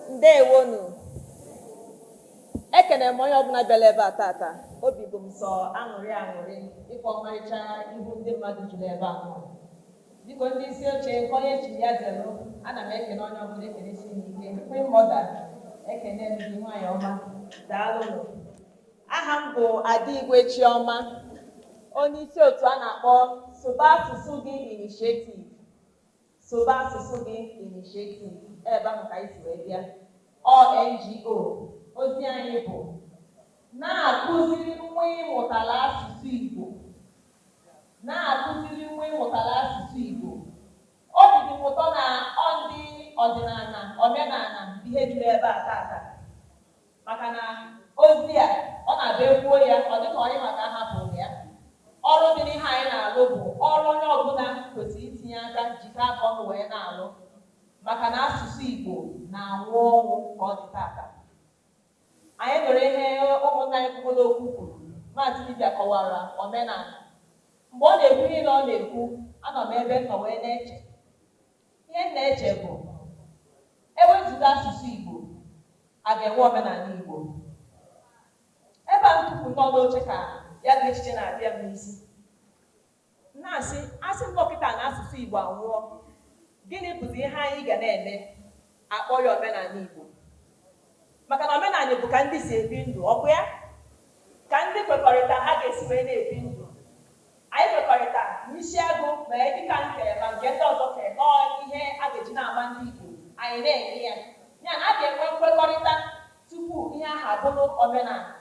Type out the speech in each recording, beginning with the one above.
Ndewonu. Ekene m onye ọbụla bịara ebe a tata. Obi bụ m sọ aṅụrị ịkpọ ọmarịcha ihu ndị mmadụ juru ebe a nọ. Biko ndị isi oche nke onye chiri ya zelu, ana m ekene onye ọbụla ekenesi n'ike. Queen Mother, ekene m gị nwaanyị ọma, daalụnụ. Aha m bụ Ada Igwe Chioma, onye isi otu a na-akpọ Sụba Asụsụ Gị Initiative. Sụba Asụsụ Gị Initiative, ebe ahụ ka anyị si wee bịa. NGO, ozi anyị bụ na-akụziri nwa ịmụtala asụsụ Igbo. Na-akụziri nwa ịmụtala asụsụ Igbo. Obi dị m ụtọ na ndị ọdịnala, omenala ihe juru ebe a tata. Maka na ozi a, ọ na-abịa ekwuo ya, ọ dịka onye maka ahapụrụ ya. Ọrụ dị n'ihe anyị na-alụ bụ ọrụ onye ọbụla kwesịrị itinye aka jikọ aka ọnụ wee na-alụ. Maka na asụsụ Igbo na-anwụ ọnwụ ka ọ dị tata. Anyị nwere ihe ụmụnna anyị kwuola okwu kwuru, Maazị Dibia kọwara omenala. Mgbe ọ na-ekwu ihe na ọ na-ekwu, anọ m ebe nọ wee na-eche. Ihe m na-eche bụ, ewezụga asụsụ Igbo, a ga-enwe omenala Igbo. Ebe a ntupu nọ n'oche ka ya ga echiche na-abịa m n'isi. Na-asị, asị nnọkịta na asụsụ Igbo anwụọ, gịnị bụzi ihe anyị ga na-eme akpọ ya omenala Igbo? Maka na omenala bụ ka ndị si ebi ndụ, ọ bụ ya? Ka ndị kwekọrịta ha ga-esi wee na-ebi ndụ. Anyị kwekọrịta n'isi agụ ma dịka nke ma nke ndị ọzọ kere nọọ ihe a ga-eji na-ama ndị Igbo, anyị na-eme ya. Ya na a ga-enwe nkwekọrịta tupu ihe ahụ abụrụ omenala.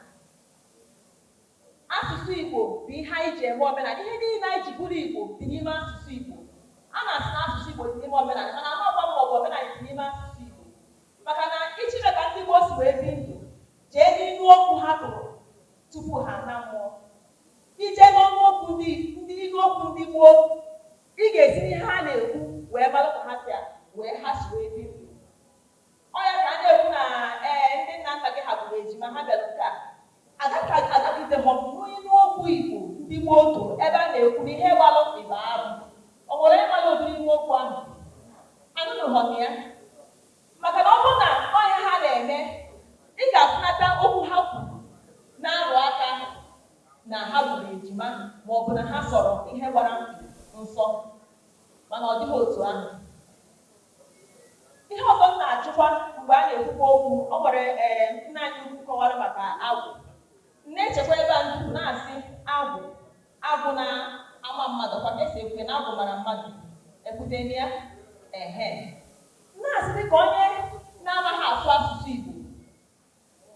Asụsụ Igbo bụ ihe anyị ji eme omenala. Ihe niile anyị ji bụrụ Igbo dị n'ime asụsụ Igbo. A na-asị na asụsụ Igbo dị n'ime omenala, mana ama ọgba maọbụ omenala dị n'ime asụsụ Igbo. Maka na ichime ka ndị Igbo si wee bi ndụ, jee n'ilu okwu ha tụrụ tupu ha na mmụọ. Ije n'ọnụ okwu ilu okwu ndị gboo, ị ga-esi ihe ha na-ekwu wee mara ka ha si wee bi ndụ. Ọ ya ka a na-ekwu na ndị nna nna gị ha bụrụ ejima, ha bịara nke a. Agagide ha ọmụmụ ilu okwu Igbo ndị gboo tụrụ ebe a na-ekwu na ihe gbalụ ịba arụ. O nwere ịmara ụdịrị ilu okwu ahụ? Anụnụ ha ya. Maka na ọ bụrụ na ọnya ha na-eme, ị ga-afụnata okwu ha kwuru na-arụ aka na ha bụrụ ejima ma ọ bụ na ha sọrọ ihe gbara nsọ, mana ọ dịghị otu ahụ. Ihe ọzọ m na-achụkwa mgbe a na-ekwukwa okwu, ọ nwere nna anyị ukwu kọwara maka agwụ. Na-echekwa ebe a nnukwu na-asị agwụ na-ama mmadụ, kwa esi ekwe na agwụ mara mmadụ ekwute ya. Na-asị dịka onye na-amaghị asụ asụsụ Igbo,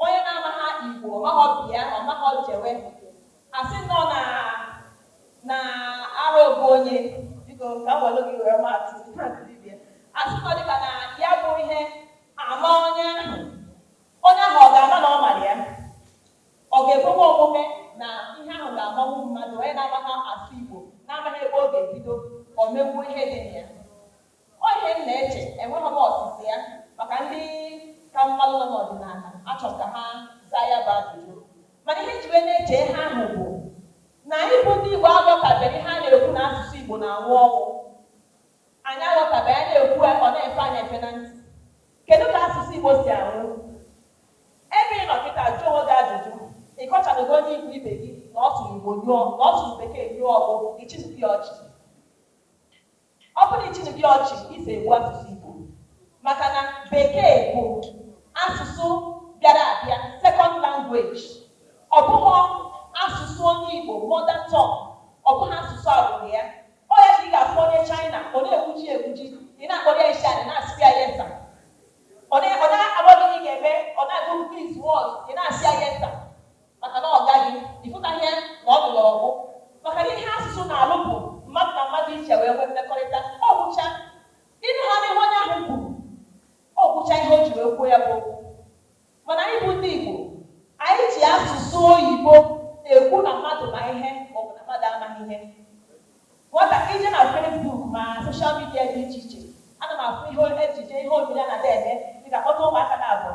onye na-amaghị Igbo, ọmaghị bịa, ọmaghị jewe, asị nọ na ara ogo onye, biko ka m were gị were maatụ dibịa, asị nọ dịka na ya bụ ihe ama onye ahụ ọ ga-ama na ọ mara ya, ọ ga-ekwekwa omume na ihe ahụ ga-amanwu mmadụ, onye na-amaghị asụ Igbo, na-amaghị ebe ọ ga-ebido, o megbuo ihe dị na ya. Ọ ihe m na-eche, enweghị m ọsịsị ya, maka ndị ka mmadụ nọ n'ọdịnala achọ ka ha zaa ya bụ ajụjụ. Mana ihe jiwe na-eche ihe ahụ bụ na anyị bụ ndị Igbo aghọtabeghị ihe a na-ekwu na asụsụ Igbo na-anwụ ọnwụ. Anyị aghọtabeghị, anyị na-ekwu ọ na-efe anya efe na ntị. Kedu ka asụsụ Igbo si anwụ? Ebe ị nọ kịta jụọ onwe gị ajụjụ, ị kọchadogo onye Igbo ibe gị na ọ sụrụ Igbo nyụọ, na ọ sụrụ Bekee nyụọ ọgwụ, ichizụ gị ọchị. Ọ bụrụ ichizụ gị ọchị, isi egbu asụsụ Igbo. Maka na Bekee bụ asụsụ bịara abịa, second language. Ọ bụghị asụsụ onye Igbo, mother tongue. Ọ bụghị asụsụ agbụrụ ya. Ọ ya ka ị ga-afụ onye China, ọ na-ekwuji ị na-akpọrọ ya isi anyị na-asị ya yesa. Ọ na-agbọghị ihe ị ga-eme, ọ na-agụ his words, ị na-asị ya yesa. Maka na ọ gaghị, ịfụtaghị ya na ọ lụrụ ọgụ. Maka na ihe asụsụ na-alụ bụ mmadụ na mmadụ iche wee nwee mmekọrịta. Ọ gwụcha ịnụ ha n'ihe onye ahụ kwuru, ọ gwụcha ihe o ji wee kwuo ya bụ okwu. Mana anyị bụ ndị Igbo, anyị ji asụsụ oyibo ekwu na mmadụ ma ihe maọbụ na mmadụ amaghị ihe. Nwata ije na Facebook ma soshal midia dị iche iche, ana m afụ ihe ejije ihe onyonyo na-ada eme dịka kpọta ụmụaka na-abụ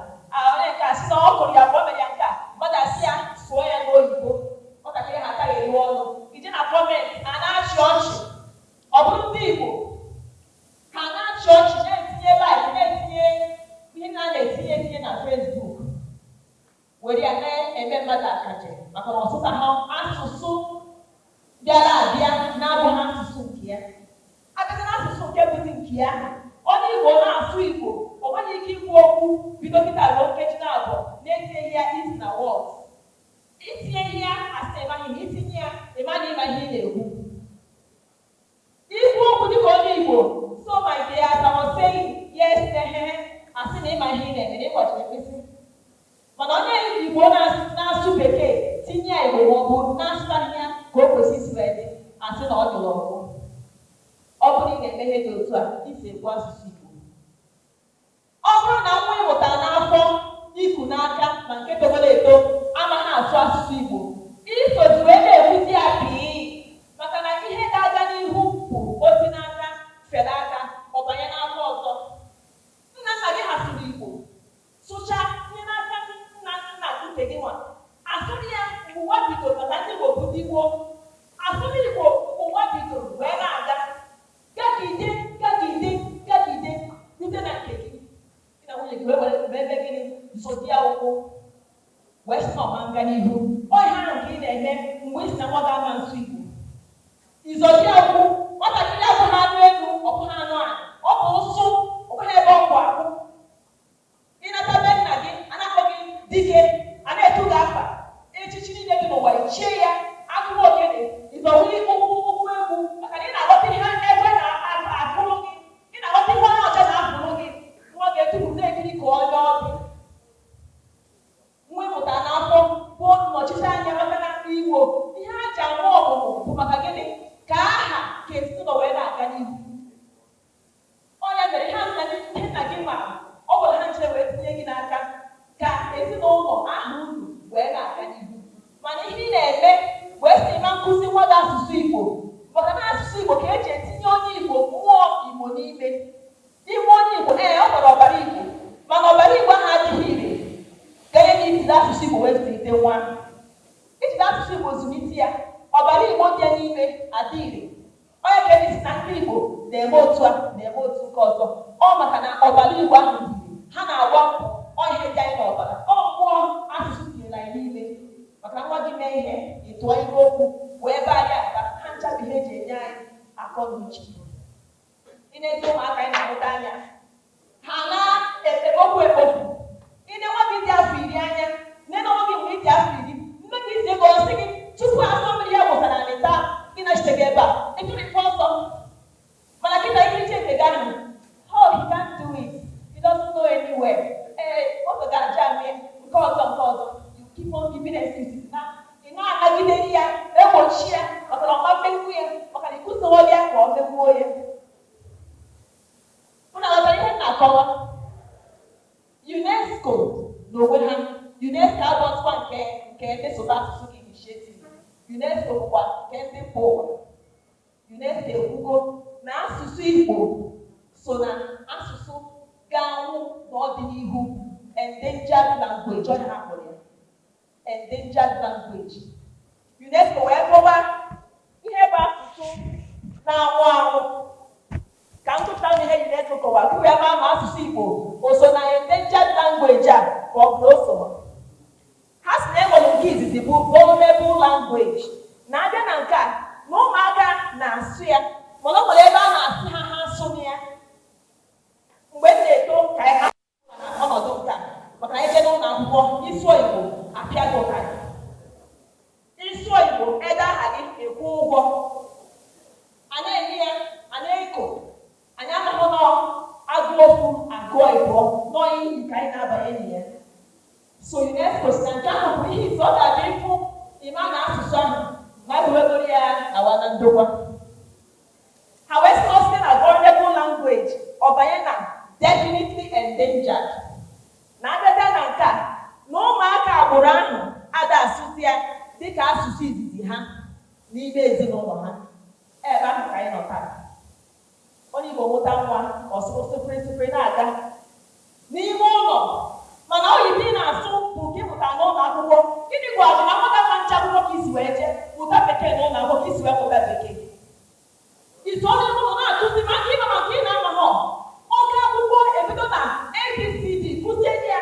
onye nke a sị na ọ kụrụ ya bụ o mere ya nke a, mmadụ asị ya sụọ ya n'oyibo, nwatakịrị ha agaghị eru ọnụ. Ije na gọọmenti a na-achị ọchị. Ọ bụrụ ndị Igbo ka na-achị ọchị na-etinye laịf, na-etinye ihe na-eti etinye na Facebook were ya na-eme mmadụ akaje maka na ọtụtụ ha asụsụ bịara abịa na-abụghị asụsụ nke ya. Abịazi n'asụsụ nke bụzi nke ya, onye Igbo na-asụ Igbo ọ nweghị ike ikwu okwu bido kịta ruo nkeji na abụọ na-etinyeghị ya isi na wọd. Itinyeghị ya asị ịmaghị na itinye ya ịmaghị ịma ihe ị na-ekwu. Ikwu okwu dịka onye Igbo, so my dear, as I was saying, yes, asị na ịma ihe ị na-eme na ịkpọchiri mkpịsị. Mana onye Igbo na-asụ Bekee tinye ya Igbo ma ọ bụ na-asụtaghị ya ka o kwesị isi wee dị, asị na ọ dịrị ọgụ. Ọ bụrụ ị na-eme ihe dị otu a, isi ekwu asụsụ Igbo. Ọ bụrụ na nwa ịmụtara n'afọ iku n'aka ma nke togoro eto amaghị asụ asụsụ Igbo, isozi wee na-ekwuzi ya pii, maka na ihe ga-aga n'ihu bụ osi n'aka fere aka ọ banye n'aka ọzọ. Nna nna gị hasụrụ Igbo sụcha ihe n'aka nna nke gị nwa asụrụ ya mgbe ụwa bidoro, maka ndị Igbo bụ ndị gboo. Asụrụ Igbo ụwa bidoro wee na-aga gagide rute na nke gị na nwunye gị wee ebe gịnị zodi ya ụkwụ wee sị na ọma nga n'ihu. Ọhịa ahụ ka ị na-eme mgbe ị si na nwa gị ama nsụ Igbo. Izodi ya ụkwụ, nwatakịrị abụ ha anụ elu, ọ bụ ha anụ ala, ọ bụ ụsụ, ọ bụghị ebe ọ bụ akwụ. Ịnata be nna gị anakpọ gị dike, a na-etu gị afa, echichi niile dị n'ụwa ichie ya, akụrụ ogene, izọwuli ụkwụ egwu, maka na ị na-aghọta ihe ebe na-afụrụ gị, ị na-aghọta ihe onye ọcha na-afụrụ gị. Nwa ga-etupu na-ekiri ka onye ọbị. Nwa ịmụta n'afọ bụ nnọchite anya maka na Igbo ihe ha ji amụ ọmụmụ bụ maka gịnị? Ka aha ka ezinụlọ wee na-aga n'ihu. Ọ ya mere ha nna gị ma ọ bụrụ ha nche wee tinye gị n'aka ka ezinụlọ aha unu wee na-aga n'ihu. Mana ihe ị na-eme wee sị ma nkụzi nwa gị asụsụ Igbo, maka na asụsụ Igbo ka eji etinye onye Igbo mmụọ Igbo n'ime. Ime onye Igbo ọ nwere ọbara Igbo, mana ọbara Igbo ahụ adịghị ire ga-enye gị ijide asụsụ Igbo wee zụlite nwa. Ijide asụsụ Igbo zụlite ya, ọbara Igbo dị n'ime adị ire. Onye ka eji si na ndị Igbo na-eme otu a na-eme otu nke ọzọ, ọ maka na ọbara Igbo ahụ dị ire. Ha na-agwa ihe dị anyị n'ọbara, ọ mmụọ asụsụ tinyere anyị n'ime. Maka nwa gị mee ihe ịtụọ ihe okwu wee ebe anyị aka, ha nchabi ihe eji enye anyị akọ na uche. Ị na-eji ụmụaka anyị na-ahụta anya ha na-ekpokwu ine nwa gị dị afọ 10 anya, nne na nwa gị mgbe ị dị afọ 10, nne gị isi ego ọsị gị tupu asọ mmiri ya gbụtara anyị taa gị na-achite gị ebe a ịtụrịkwa ọsọ. Mana kịta ikiriche nke gị ahụ, how he can't do it, he doesn't go anywhere. Ọzọ ga-aja mee nke ọzọ, you keep on giving excuses na ị na-anagide ya egbochi ya maka na ọma mmegbu ya, maka na ịkụziwo ya ka ọ megbuo ya. Ụna ghọtara ihe na-akọwa. UNESCO n'onwe ha, UNESCO abụọtụkwa nke ndị soba asụsụ gị initiative. UNESCO bụkwa nke ndị mba ụwa. UNESCO ekwugo na asụsụ Igbo so na asụsụ ga-anwụ n'ọdịnihu, endangered language. Ọ ha kpọrọ ya endangered language. UNESCO wee kọwa ihe bụ asụsụ na-anwụ anwụ. Ka m tụpụta ihe UNESCO kọwara tupu ya ma asụsụ Igbo o so na endangered language a ka ọ bụ o so. Ha si na enwere nke izizi bụ vulnerable language. Na-abịa na nke a na ụmụaka na-asụ ya, mana ọ nwere ebe a na-asị ha asụ ya. Mgbe m na-eto ka ha na ọnọdụ nka, maka na ebe n'ụlọ akwụkwọ ịsụọ Igbo apịa gị ụtarị. Ịsụọ Igbo ede aha gị ekwu ụgwọ. A na-eme ya, a na-eko. Anyị amaghị nọ agụ okwu agụọ Igbo nọọ ka anyị na-abanye na ya. So UNESCO si na nke ahụ bụ ihe ise ọ ga-abịa ịfụ ịma na asụsụ ahụ na ewegoro ya awa na ndokwa. Ha wee sị site na vulnerable language ọ banye na definitely endangered. Na abịada na nke a na ụmụaka agbụrụ ahụ ada asụsụ ya dịka asụsụ izizi ha n'ime ezinụlọ ha. Ebe ahụ ka anyị nọ taa. Onye Igbo mụta nwa ọsụsụfere na-aga n'ime ụlọ, mana oyibo ị na-asụ bụ nke ịmụta n'ụlọ akwụkwọ. Gịnị bụ azụ na nwata nwa ncha akwụkwọ ka isi wee jee mụta Bekee n'ụlọ akwụkwọ ka isi wee mụta Bekee? Isi onye ụlọ na-akụzi maka ịma maka ị na-ama ha oge akwụkwọ ebido na ABCD kụzienye ya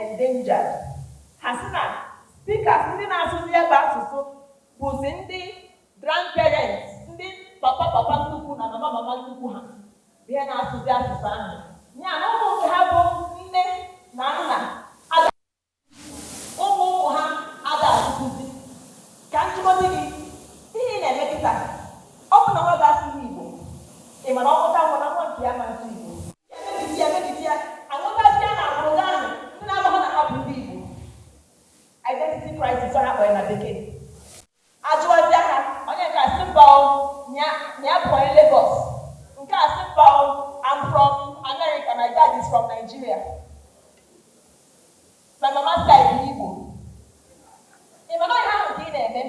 endangered. Ha sị na speakers ndị na-asụzi ebe asụsụ bụzi ndị grandparents, ndị papa nnukwu na mama nnukwu ha bụ ihe na-asụzi asụsụ ahụ. Ya na ụmụ nke ha bụ nne na nna ụmụ ha ada asụsụzi. Ka njikọta gị ihe ị na-eme kịta, ọ bụ na nwa ga-asụrụ Igbo, ị mana ọkụta nwa na nwa nke ya ma ntụ Igbo emebiti ya anwụtazi ya na agbụrụ ahụ ndị na-amaghị na ha bụ ndị Igbo. Identity crisis ọ na-akpọ ya na bekee. Ajụwazi aka onye nke asị mba ya bụ onye Lagos, nke asị mba I'm from America, my dad is from Nigeria, my mama side is Igbo. Ị mana ihe ahụ ka ị na-eme,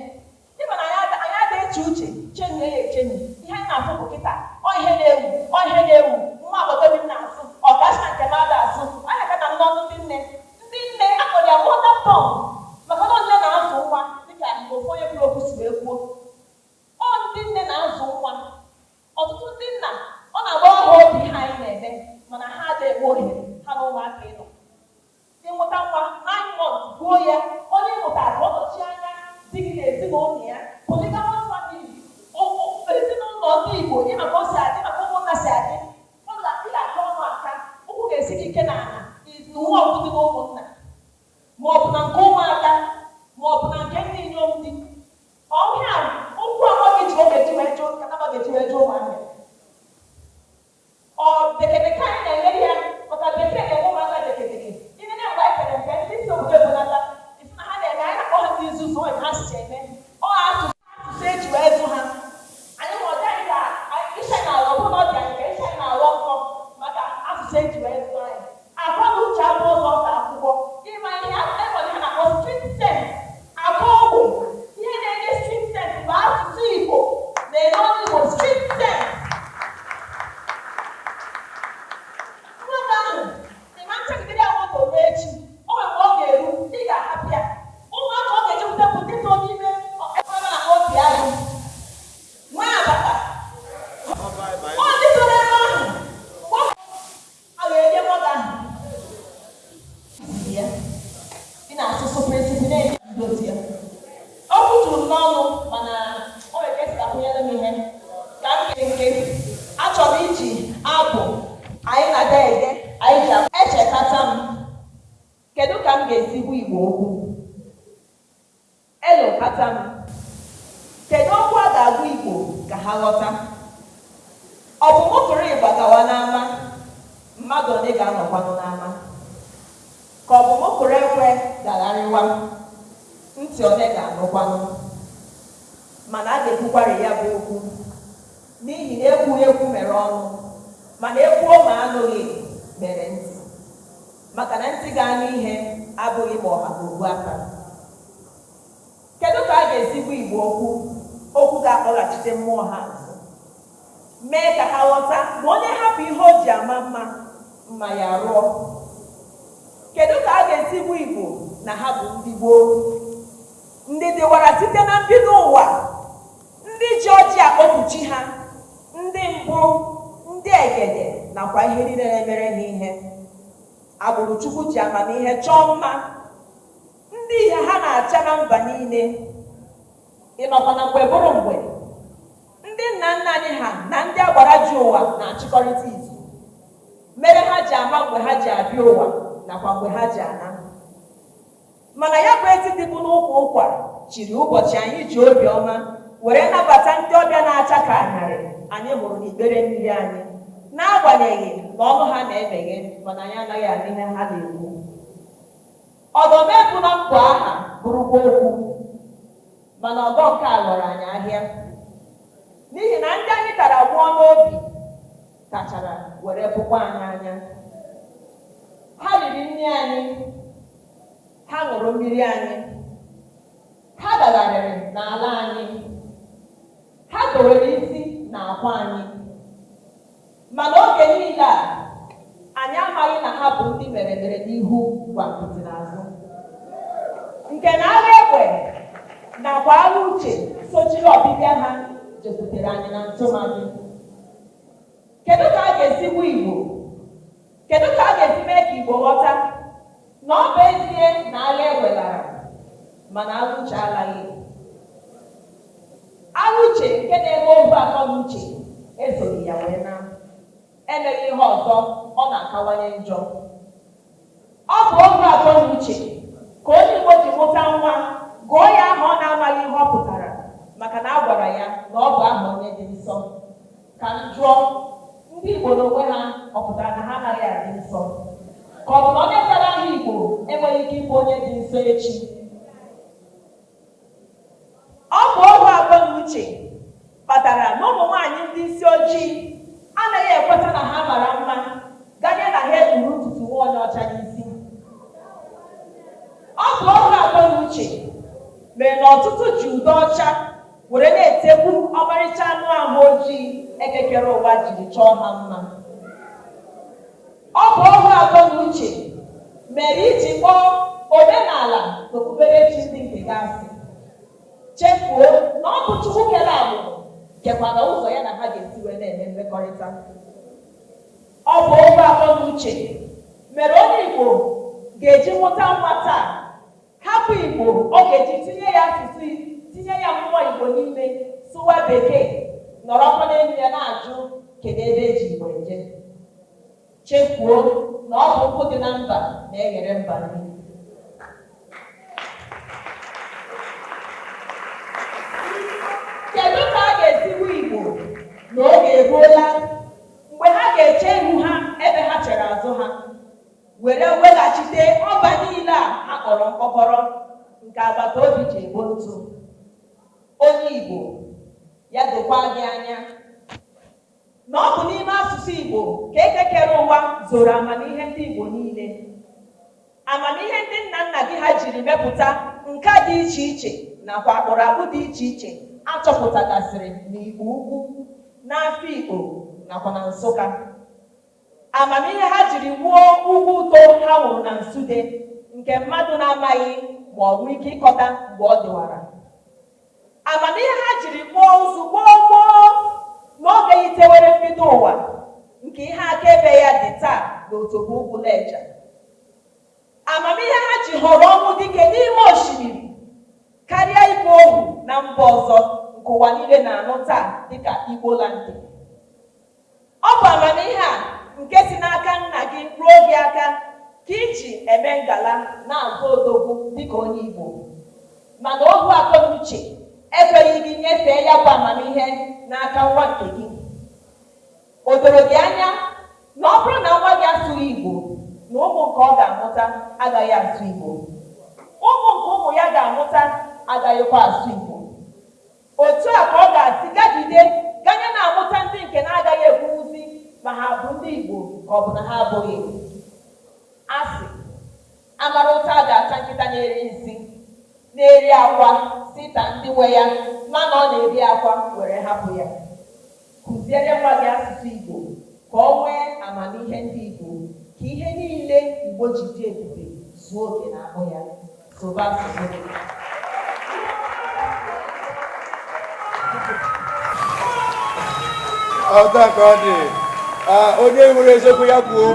ị mana anyị ada eche uche chenye ya echenye. Ihe anyị na-afụ bụ kịta ọ ihe na-ewu nwa agbata obi m na-asụ ọkacha nke m ada asụ. Anyị aka na n'ọnụ ndị nne akpọrọ ya mother tongue, maka na nne na-azụ nwa dịka ofu onye kwuru okwu si wee kwuo. Ọ ndị nne na-azụ nwa. Ọtụtụ ndị nna ọ na-agba ọha obi ihe anyị na-eme, mana ha adịghị enwe ohere ha na ụmụaka ịnọ. Ịmụta nwa 9 months gbuo ya, onye ịmụtara ka ọ nọchi anya di gị na ezinụlọ ya. Polygamous family, ezinụlọ ndị Igbo, ịma ka o si adị, maka ụmụnna si adị, ọ ga-aka ọnụ aka, ụkwụ ga-esi gị ike n'ala nwa ọbụdị na ụmụnna, ma ọ bụ na nke ụmụaka, ma ọ bụ na nke ndị inyom di. Ọhịa ụkwụ abụọ gị ji oge ji wee jụọ kata ga-eji wee jụọ ụmụaka. Ọ bekee anyị na-emeri ya maka bekee na-enwe ụmụaka bekee. Ihe na-agba ekere mpe ndị si obodo ebonata isi na ha na-eme, anyị na-akpọ ha ndị nzuzu onye ha si eme. Ọ asụsụ eji wee jụ ha. Anyị ma ọdị anyị ka ịsha na alọ bụ na ọ dị anyị ka ịsha na alọ nkọ maka asụsụ eji wee jụ anyị. Akọ na uche abụ ụzọ ọka akwụkwọ ịma ihe enwere ha na-akpọ street sense, akọ ọgwụ. Ihe na-enye street sense bụ asụsụ Igbo na-enye ọnụ Igbo street sense. Nwa ahụ ịma nchegidere ya moto ruo echi, o nwere mgbe ọ ga-eru ị ga-ahapụ ya. Ụmụaka ọ ga-eji wụtapụ ndị nọ n'ime ebe na obi ahụ nwa abata ọ dị so n'ebe ahụ a ga-enye mmadụ ahụ ya ị na-asụsụ presipi na-enye ndozi ya. Ọ kwuturu n'ọnụ, mana o nwere ka esi akwụnyere m ihe ka m nke achọrọ iji abụ anyị na-ada ede anyị ji echekata m kedu ka m ga-esi gwa Igbo okwu. Elokata m kedu okwu a ga-agwa Igbo ka ha ghọta. Ọ bụ mụtụrụ ịgba gawa n'ama, mmadụ ole ga-anọkwanụ n'ama? Ka ọ bụ mụtụrụ ekwe gagharịwa, ntị ole ga-anụkwanụ? Mana a ga-ekwukwari ya bụ okwu, n'ihi na ekwughị ekwu mere ọnụ, mana ekwuo ma anụghị mere ntị. Maka na ntị ga-anụ ihe abụghị ma ọha bụ ogbu aka. Kedu ka a ga-esi gwa Igbo okwu ga-akpọghachite mmụọ ha azụ, mee ka ha ghọta na onye hapụ ihe o ji ama mma ya rụọ? Kedu ka a ga-esi gwa Igbo na ha bụ ndị gboo, ndị dịwara site na mbido ụwa, ndị ji ọjị akpọpụchi ha, ndị mbụ, ndị egede nakwa ihe niile na-emere ha ihe. Agbụrụ Chukwu ji amamihe chọọ mma, ndị ihe ha na-acha na mba niile. Ịnọkwa na mgbe bụrụ mgbe ndị nna nna anyị ha na ndị agbara ji ụwa na-achịkọrịta izu, mere ha ji ama mgbe ha ji abịa ụwa nakwa mgbe ha ji ana. Mana ya bụ ezi dịbụ n'ụkwụ ụkwa chiri ụbọchị anyị ji obiọma were nabata ndị ọbịa na-acha ka anyarị anyị hụrụ n'ikpere mmiri anyị, n'agbanyeghị na ọnụ ha na-emeghe, mana anyị anaghị anụ ihe ha na-ekwu. Ọdọmebu na mbụ aha bụrụkwa okwu, mana ọgọ nke a ghọrọ anyị ahịa, n'ihi na ndị anyị tara gwụọ n'obi tachara were bụkwa anyị anya. Ha riri nri anyị, ha ṅụrụ mmiri anyị, ha dagharịrị n'ala anyị, ha dowere isi n'akwa anyị. Mana oge niile a anyị amaghị na ha bụ ndị mere n'ihu gwa mpịtị n'azụ, nke na agha egbe nakwa agha uche sochiri ọbịbịa ha jekwutere anyị na ntụmadị. Kedu ka a ga-esi gwa Igbo? Kedu ka a ga-esi mee ka Igbo ghọta na ọ bụ ezie na agha ewelara mana agha uche alaghị. Agha uche nke na-eme ohu akọ na uche ezoghị ya wee na emeghị ihe ọzọ, ọ na-akawanye njọ. Ọ bụ ohu akọ na uche ka onye Igbo ji mụta nwa gụọ ya aha ọ na-amaghị ihe ọ pụtara maka na a gwara ya na ọ bụ aha onye dị nsọ. Ka m jụọ, ndị Igbo n'onwe ha ọ pụtara na ha anaghị adị nsọ? Ka ọ bụ na onye zara aha Igbo enweghị ike ịbụ onye dị nsọ echi? Ọ bụ ohu akọ na uche kpatara na ụmụ nwaanyị ndị isi ojii anaghị ekweta na ha mara mma ganye na ha ekpuru ntutu nwa onye ọcha n'isi. Ọ bụ ohu akọ na uche mere na ọtụtụ ji ude ọcha were na-etekwu ọmarịcha anụ ahụ ojii ekekere ụwa jiri chọọ ha mma. Ọ bụ ohu akọ na uche mere iji kpọọ omenala na okpukperechi ndị nke gasị, chefuo na ọ bụ Chukwu kere agbụrụ kekwara ụzọ ya na ha ga-esi wee na-eme mmekọrịta. Ọ bụ ohu akọ na uche mere onye Igbo ga-eji nwụta nwa taa hapụ Igbo ọ ga-eji tinye ya asụsụ, tinye ya mmụọ Igbo n'ime, sụwa Bekee, nọrọkwa n'elu ya na-ajụ kedu ebe eji Igbo eje. Chefuo na ọ bụ ụkwụ dị na mba na-eghere mba nri. Kedu ka a ga-esi hụ Igbo na oge eruola mgbe ha ga-eche ihu ha ebe ha chere azụ ha, were weghachite ọba niile a ha kpọrọ mkpọkọrọ nke agbata obi ji egbo ntụ? Onye Igbo, ya dokwa gị anya na ọ bụ n'ime asụsụ Igbo ka ekekere ụwa zoro amamihe ndị Igbo niile. Amamihe ndị nna nna gị ha jiri mepụta nka dị iche iche nakwa akpụrụakpụ dị iche iche achọpụtagasịrị n'Igbo Ukwu, n'Afikpo nakwa na Nsụka. Amamihe ha jiri wuo ugwu uto ha wụrụ na Nsude nke mmadụ na-amaghị ma ọ nwee ike ịkọta mgbe ọ dịwara. Amamihe ha jiri kpụọ ụzụ gboo n'oge yitewere mbido ụwa nke ihe akaebe ya dị taa n'Otobo Ugwu Leja. Amamihe ha ji họrọ ọnwụ dike n'ime osimiri karịa ịbụ ohu na mba ọzọ nke ụwa niile na-anụ taa dịka Igbolandị. Ọ bụ amamihe a nke si n'aka nna gị ruo gị aka ka iji eme ngala na-azụ odogwu dịka onye Igbo, mana ohu akọ na uche ekweghị gị nyefee ya bụ amamihe n'aka nwa nke gị. O doro gị anya na ọ bụrụ na nwa gị asụghị Igbo na ụmụ nke ọ ga-amụta agaghị asụ Igbo, ụmụ nke ụmụ ya ga-amụta agaghịkwa asụ Igbo. Otu a ka ọ ga-asị gagide ganye na-amụta ndị nke na-agaghị ekwuzi ma ha bụ ndị Igbo ka ọ bụ na ha abụghị. Asị amara ụta a ga-ata nkịta na-eri nsị, na-eri akwa sita ndị nwe ya mana ọ na-eri akwa were hapụ ya. Kụziere nwa gị asụsụ Igbo ka ọ nwee amamihe ndị Igbo, ka ihe niile Igbo ji dị ebube zuo oke n'ahụ ya. Soba asụsụ gị. Ọ dị onye nwere eziokwu ya kwuo.